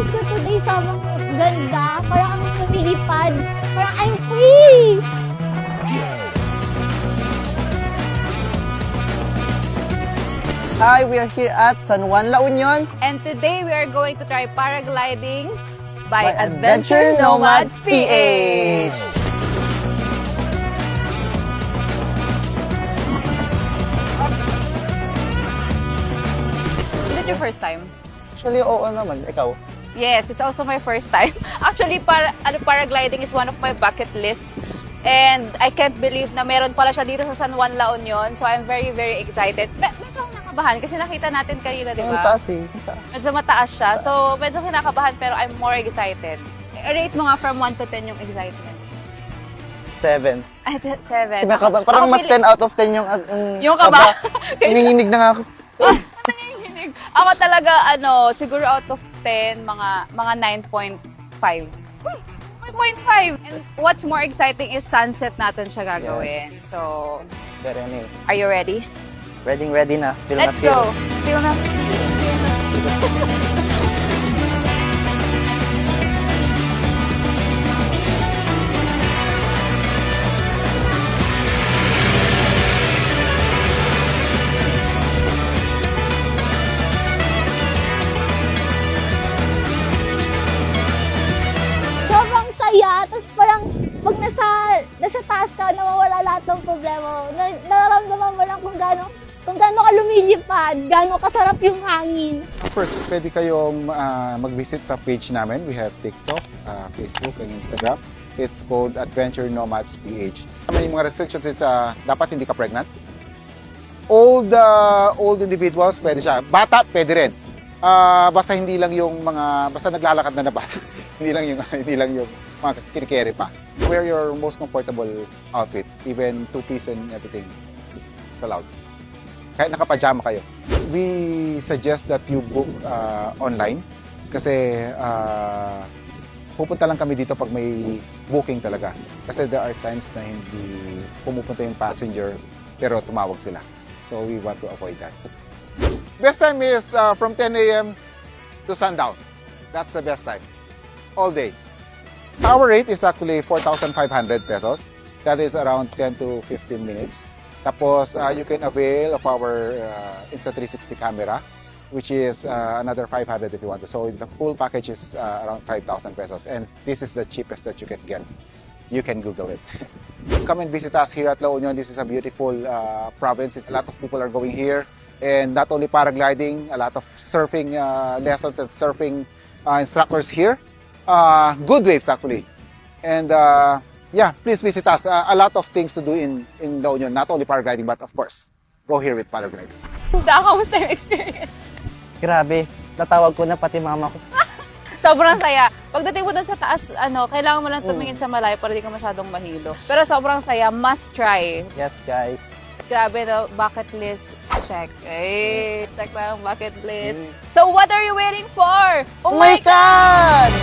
experience ko today sobrang ganda. Parang ang lumilipad. Parang I'm free! Hi, we are here at San Juan, La Union And today we are going to try paragliding by, by Adventure Nomads PH. Is it your first time? Actually, oo naman. Ikaw? Yes, it's also my first time. Actually, paragliding is one of my bucket lists. And I can't believe na meron pala siya dito sa San Juan, La Union. So I'm very, very excited. Medyo ako nakabahan kasi nakita natin kanina, di Ang ba? taas eh. Ang taas. Medyo mataas siya. So medyo kinakabahan pero I'm more excited. Rate mo nga from 1 to 10 yung excitement. 7. Ay, 7. Kinakabahan. Parang mas 10 out of 10 Yung kaba. Hinihinig na nga ako. Nanginginig. Ako talaga, siguro out of 10, mga 9.5. 9.5! And what's more exciting is sunset natin siya gagawin. Yes. So, Very ano eh. are you ready? Ready na. Feel na Let's feel. go! Feel na. Sobrang saya. Tapos parang pag nasa taas ka, nawawala lahat ng problema. Nararamdaman mo lang kung gaano ka lumilipad, gaano kasarap yung hangin. First, pwede kayong mag-visit sa page namin. We have TikTok, Facebook, and Instagram. It's called Adventure Nomads PH. May mga restrictions is dapat hindi ka pregnant. Old individuals, pwede siya. Bata, pwede rin. Basta hindi lang yung basta naglalakad na bata. hindi lang yung mga kinikere pa. Wear your most comfortable outfit, even two-piece and everything. It's allowed. Kahit nakapajama kayo. We suggest that you book online kasi pupunta lang kami dito pag may booking talaga. Kasi there are times na hindi pumupunta yung passenger pero tumawag sila. So we want to avoid that. Best time is from 10 a.m. to sundown. That's the best time. All day. Our rate is actually 4,500 pesos. That is around 10 to 15 minutes. Tapos, you can avail of our Insta360 camera, which is another 500 if you want to. So, the full package is around 5,000 pesos. And this is the cheapest that you can get. You can Google it. Come and visit us here at La Union. This is a beautiful province. A lot of people are going here. And not only paragliding, a lot of surfing lessons and surfing instructors here. Good waves, actually. And yeah, please visit us. A lot of things to do in La Union, not only paragliding, but of course, go here with paragliding. Kamusta yung experience? Grabe. Natawag ko na pati mama ko. Sobrang saya. Pagdating mo dun sa taas, kailangan mo lang tumingin sa malayo para di ka masyadong mahilo. Pero sobrang saya. Must try. Yes, guys. Grabe, no? Bucket list. Check. Hey, check na ang bucket list. So, what are you waiting for? Oh my God!